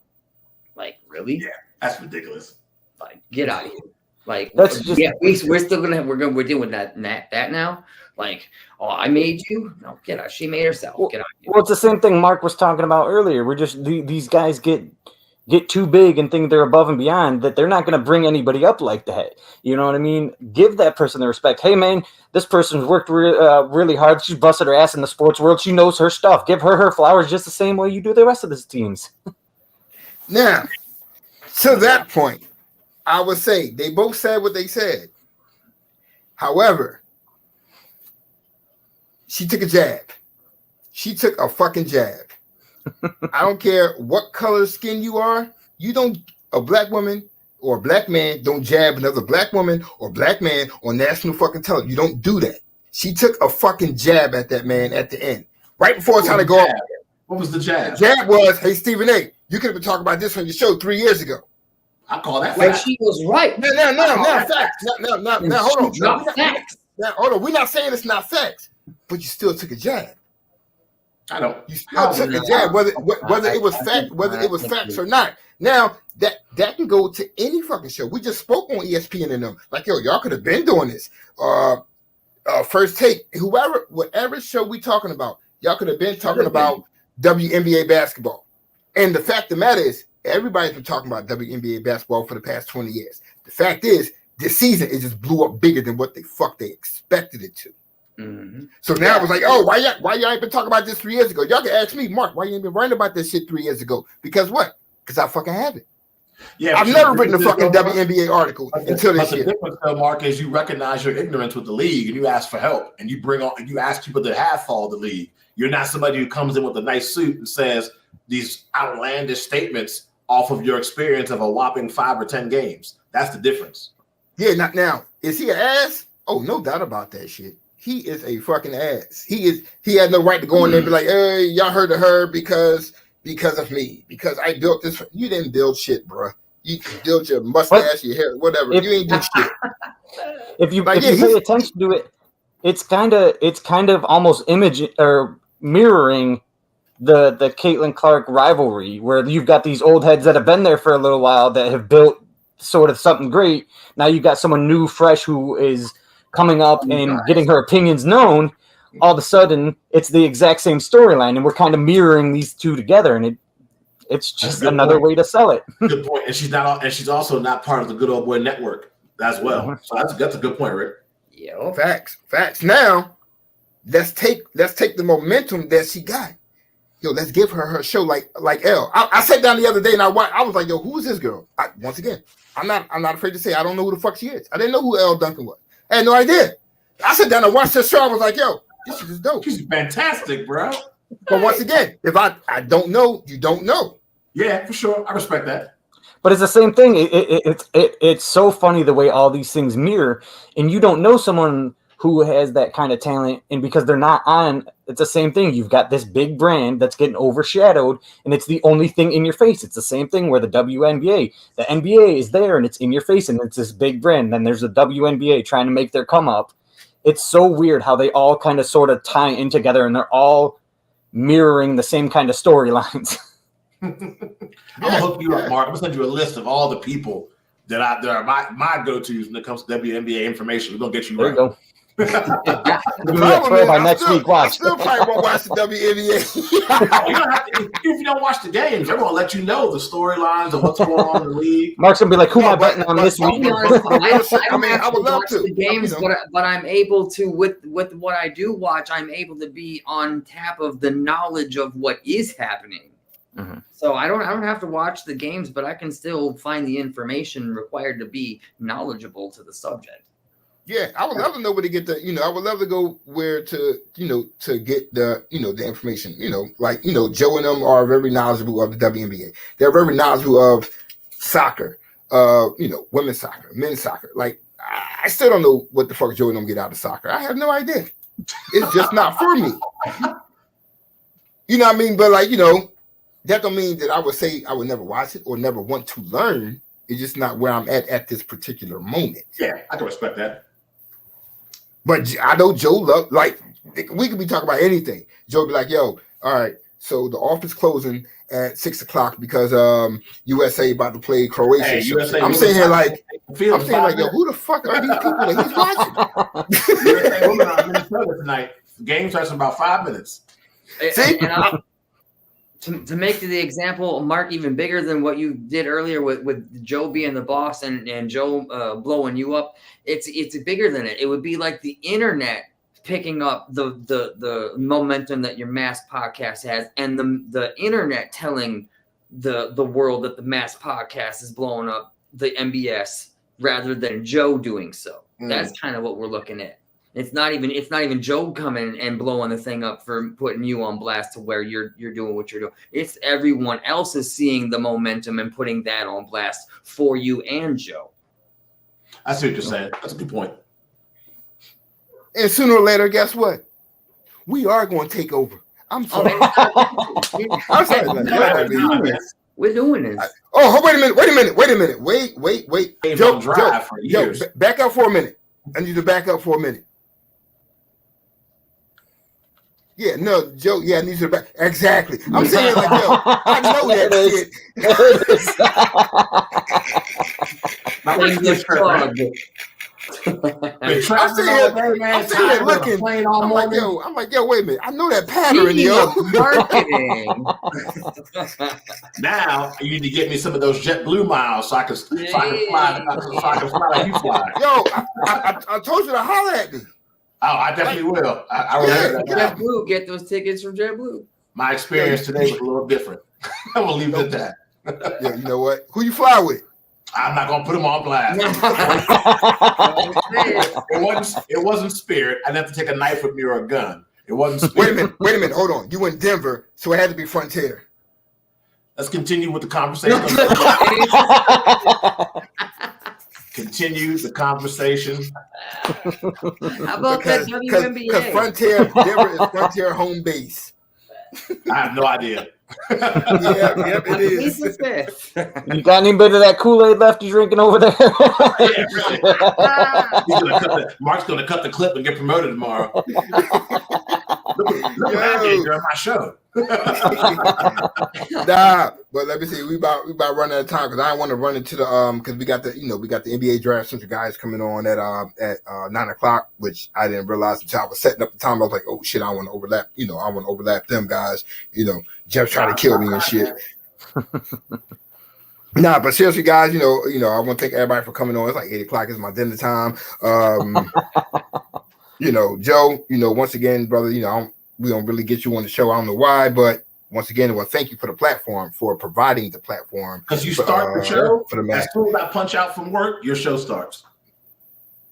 Like, really? Yeah, that's ridiculous. Like, get out of here. Like, that's just we're still we're doing that now. Like, I made you. No, get out. She made herself. Get out. Well, it's the same thing Mark was talking about earlier. We're just these guys get too big and think they're above and beyond, that they're not going to bring anybody up like that. You know what I mean? Give that person the respect. Hey, man, this person's worked really hard. She's busted her ass in the sports world. She knows her stuff. Give her flowers just the same way you do the rest of the teams. Now, to that point, I would say they both said what they said. However, She took a jab. She took a fucking jab. I don't care what color skin you are. You don't, a black woman or a black man don't jab another black woman or black man on national fucking television. You don't do that. She took a fucking jab at that man at the end. Right before it's time to go up. What was the jab? The jab was, hey, Stephen A., you could have been talking about this on your show 3 years ago. I call that facts. She was right. No, facts. Now, hold on. Facts. Now, hold on. We're not saying it's not facts, but you still took a jab. I don't. You still took a jab, whether it was fact, whether it was facts or not. Now that can go to any fucking show. We just spoke on ESPN and them. Like, yo, y'all could have been doing this. First Take, whatever show we talking about, y'all could have been talking about WNBA basketball. And the fact of the matter is, everybody's been talking about WNBA basketball for the past 20 years. The fact is, this season it just blew up bigger than what they expected it to. Mm-hmm. So now it was like, oh, why y'all ain't been talking about this 3 years ago? Y'all can ask me, Mark, why you ain't been writing about this shit 3 years ago? Because what? Because I fucking have it. Yeah, I've never written a fucking WNBA article until this year. The difference, though, Mark, is you recognize your ignorance with the league and you ask for help and you ask people that have followed the league. You're not somebody who comes in with a nice suit and says these outlandish statements off of your experience of a whopping 5 or 10 games. That's the difference. Yeah, now, is he an ass? Oh, no doubt about that shit. He is a fucking ass. He had no right to go in there and be like, hey, y'all heard of her because of me, because I built this. You didn't build shit, bro. You built your mustache, your hair, whatever. You ain't do shit. If you pay attention to it, it's kind of almost mirroring the Caitlin Clark rivalry, where you've got these old heads that have been there for a little while that have built sort of something great. Now you've got someone new, fresh, who is coming up and getting her opinions known. All of a sudden, it's the exact same storyline, and we're kind of mirroring these two together, and it's just another way to sell it. Good point. And she's also not part of the Good Old Boy Network as well. Mm-hmm. So that's a good point, Rick. Yeah, facts. Now, let's take the momentum that she got. Yo, let's give her show like Elle. I sat down the other day and I was like, yo, who's this girl? Once again, I'm not afraid to say I don't know who the fuck she is. I didn't know who Elle Duncan was. I had no idea. I sat down and watched this show. I was like, yo, this is dope. She's fantastic, bro. But once again, if I don't know, you don't know. Yeah, for sure. I respect that. But it's the same thing. It's so funny the way all these things mirror, and you don't know someone who has that kind of talent, and because they're not on, it's the same thing. You've got this big brand that's getting overshadowed, and it's the only thing in your face. It's the same thing where the WNBA, the NBA is there, and it's in your face, and it's this big brand. And then there's the WNBA trying to make their come up. It's so weird how they all kind of sort of tie in together, and they're all mirroring the same kind of storylines. I'm gonna hook you up, Mark. I'm gonna send you a list of all the people that are my go-tos when it comes to WNBA information. We're gonna get you there right. You go. The problem is, I still probably won't watch the WNBA. If you don't watch the games, they're gonna let you know the storylines of what's going on in the league. Mark's gonna be like, "Who am I betting on this week?" I would love to the games, but I'm able to with what I do watch. I'm able to be on top of the knowledge of what is happening. Mm-hmm. So I don't have to watch the games, but I can still find the information required to be knowledgeable to the subject. Yeah, I would love to know where to get the, I would love to go where to get the, the information, like, Joe and them are very knowledgeable of the WNBA. They're very knowledgeable of soccer, women's soccer, men's soccer. Like, I still don't know what the fuck Joe and them get out of soccer. I have no idea. It's just not for me. You know what I mean? But like, that don't mean that I would say I would never watch it or never want to learn. It's just not where I'm at this particular moment. Yeah, I can respect that. But I know Joe love, like, we could be talking about anything. Joe be like, yo, all right, so the office closing at 6:00 because USA about to play Croatia. Hey, USA, I'm saying here like, yo, who the fuck are these people that he's watching? USA women are in Minnesota tonight. The game starts in about 5 minutes. See? To make the example, Mark, even bigger than what you did earlier with Joe being the boss and Joe blowing you up, it's bigger than it. It would be like the internet picking up the momentum that your Mask podcast has, and the internet telling the world that the Mask podcast is blowing up the MBS rather than Joe doing so. That's kind of what we're looking at. It's not even Joe coming and blowing the thing up for putting you on blast to where you're doing what you're doing. It's everyone else is seeing the momentum and putting that on blast for you and Joe. I see what you're saying. That's a good point. And sooner or later, guess what? We are going to take over. I'm sorry. I'm sorry. We're doing this. Oh, wait a minute. Wait. Joe, for years. Back up for a minute. I need to back up for a minute. Yeah, no, Joe. Yeah, I need you to back. Exactly. I'm saying like, yo, I know that shit. I'm sitting here looking. I'm like, yo, wait a minute. I know that pattern, yo. Marketing. Now you need to get me some of those JetBlue miles so I can fly like you fly. Yo, I told you to holler at me. Oh, I definitely will. I remember that. JetBlue, get those tickets from JetBlue. My experience today was a little different. I will leave it at that. Yeah, you know what? Who you fly with? I'm not gonna put them on blast. It wasn't Spirit. I didn't have to take a knife with me or a gun. It wasn't Spirit. Wait a minute. Hold on. You in Denver, so it had to be Frontier. Let's continue with the conversation. Continue the conversation. How about that WNBA? Because Denver is Frontier home base. I have no idea. Yep, it is. You got any bit of that Kool-Aid left you drinking over there? Yeah, really. Mark's going to cut the clip and get promoted tomorrow. Look what I did during my show. Nah, but let me see. We about running out of time because I don't want to run into the because we got the NBA draft Central guys coming on at 9:00, which I didn't realize until I was setting up the time. I was like, oh shit, I want to overlap. I want to overlap them guys. Jeff's trying to kill me and shit. Nah, but seriously, guys, I want to thank everybody for coming on. It's like 8:00. It's my dinner time. Joe, once again, brother, we don't really get you on the show. I don't know why, but once again, well, thank you for the platform, for providing the platform. Because you start the show, as soon as I punch out from work, your show starts.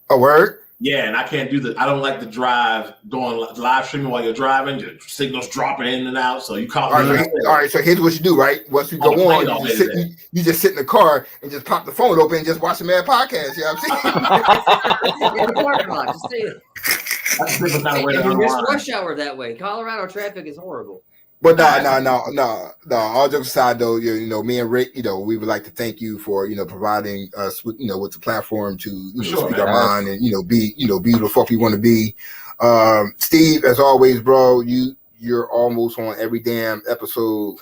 A word? Yeah, and I can't do I don't like to drive, doing live streaming while you're driving, your signals dropping in and out, so you call me. All right, so here's what you do, right? Once you go on, you just sit in the car and just pop the phone open and just watch the Mad Podcast, you know what I'm saying? In the parking lot, just stay there. You miss rush hour that way. Colorado traffic is horrible. But no. All jokes aside, though, me and Rick, we would like to thank you for, providing us with, with the platform to speak our mind and, be who the fuck we want to be. Steve, as always, bro, you're almost on every damn episode.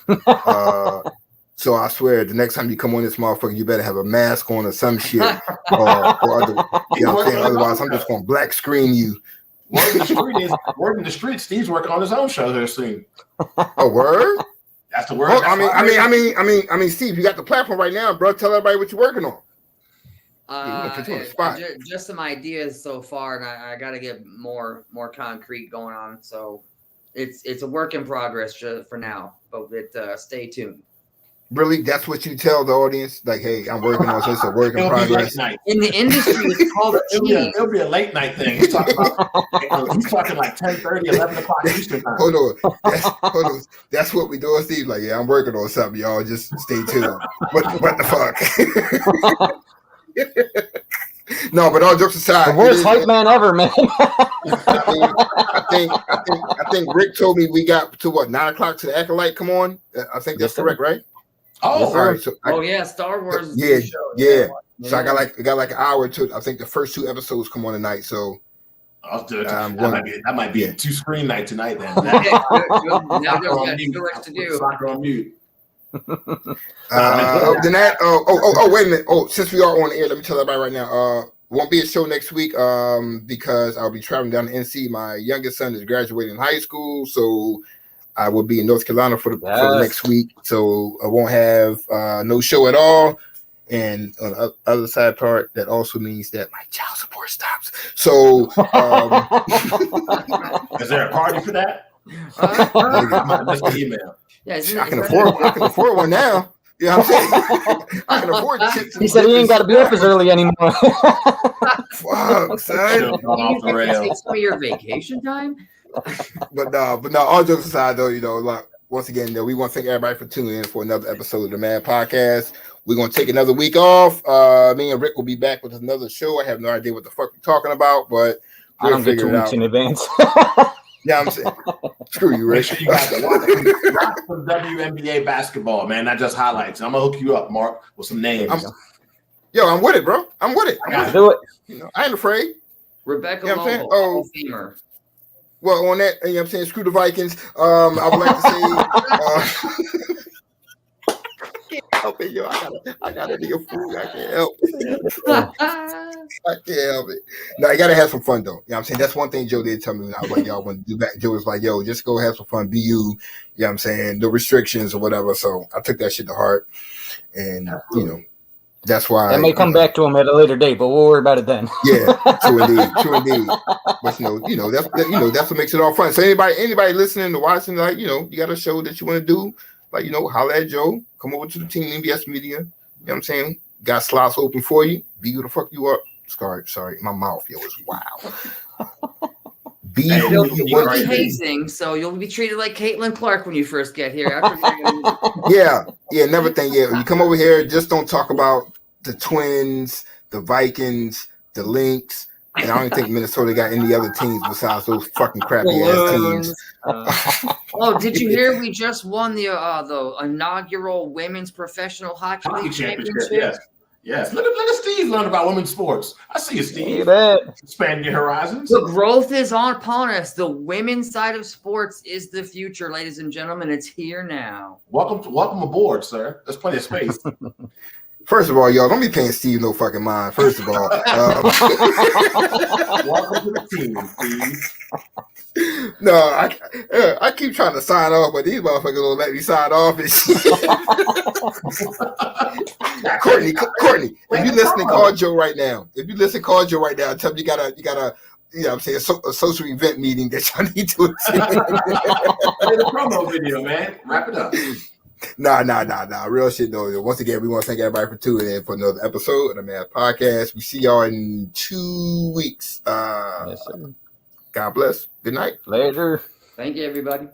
So I swear, the next time you come on this motherfucker, you better have a mask on or some shit, otherwise I'm just gonna black screen you. Word in the street. Steve's working on his own show here soon. A word? That's the word. Oh, I mean, Steve, you got the platform right now, bro. Tell everybody what you're working on. Just some ideas so far, and I got to get more concrete going on. So it's a work in progress for now, but stay tuned. Really, that's what you tell the audience? Like, hey, I'm working on this. It's a work in progress. In the industry, it's called it'll be a late night thing. He's talking like 10:30, 11 o'clock Eastern time. Hold on. That's what we doing, Steve. Like, yeah, I'm working on something, y'all. Just stay tuned. What the fuck? No, but all jokes aside, the worst hype man ever, man. I think Rick told me we got to 9:00 to the Acolyte. Come on, I think that's correct, right? Oh, all right. So Star Wars. Yeah. So I got like an hour to. I think the first 2 episodes come on tonight. So I'll do it. That might be a 2-screen night tonight. Then now there's got too much to do. Soccer on mute. Then that. Oh, wait a minute. Oh, since we are on the air, let me tell everybody right now. Won't be a show next week because I'll be traveling down to NC. My youngest son is graduating high school, so I will be in North Carolina for the next week. So I won't have no show at all. And on the other side part, that also means that my child support stops. So is there a party for that? Email. Yeah, I can afford one now. You know what I'm saying? I can afford chips. He said he ain't got to be up as early anymore. Fuck, son. Off the rails. Take some of your vacation time. But no. All jokes aside, though, like once again, though, we want to thank everybody for tuning in for another episode of the Man Podcast. We're gonna take another week off. Me and Rick will be back with another show. I have no idea what the fuck we're talking about, but I don't get 2 weeks in advance. Yeah, I'm saying, screw you, Rick. Make sure you guys watch some WNBA basketball, man, not just highlights. I'm gonna hook you up, Mark, with some names. I'm with it, bro. I'm with it. Do it. I ain't afraid. Rebecca Lobo, Hall of Famer. Well, on that, I'm saying, screw the Vikings. I would like to say, I can't help it, yo. I gotta be a fool. I can't help it. I can't help it. No, you gotta have some fun though. You know what I'm saying? That's one thing Joe did tell me when I was like, y'all want to do that. Joe was like, yo, just go have some fun, be you. You know what I'm saying? No restrictions or whatever. So I took that shit to heart. And that's why it may come back to him at a later date, but we'll worry about it then. Yeah, true indeed. But that's what makes it all fun. So anybody listening or watching, like, you got a show that you want to do, like, holler at Joe, come over to the team, NBS Media. You know what I'm saying? Got slots open for you. Be who the fuck you are. Sorry, my mouth, is wild. Be who you want to be. Hazing, so you'll be treated like Caitlin Clark when you first get here. Yeah, never think. Yeah, when you come over here, just don't talk about the Twins, the Vikings, the Lynx, and I don't think Minnesota got any other teams besides those fucking crappy ass teams. Did you hear we just won the inaugural women's professional hockey league championship? Yes. Look at Steve learn about women's sports. I see you, Steve. Expand your horizons. The growth is upon us. The women's side of sports is the future, ladies and gentlemen. It's here now. Welcome aboard, sir. There's plenty of space. First of all, y'all, don't be paying Steve no fucking mind. First of all, welcome to the team, Steve. No, I keep trying to sign off, but these motherfuckers don't let me sign off and shit. Courtney, if you listen, call Joe right now. Call Joe right now. Tell him you gotta, I'm saying, a social event meeting that y'all need to attend. Play the promo video, man. Wrap it up. Nah. Real shit though. Once again, we want to thank everybody for tuning in for another episode of the Man Podcast. We see y'all in 2 weeks. Yes, sir. God bless. Good night. Later. Thank you, everybody.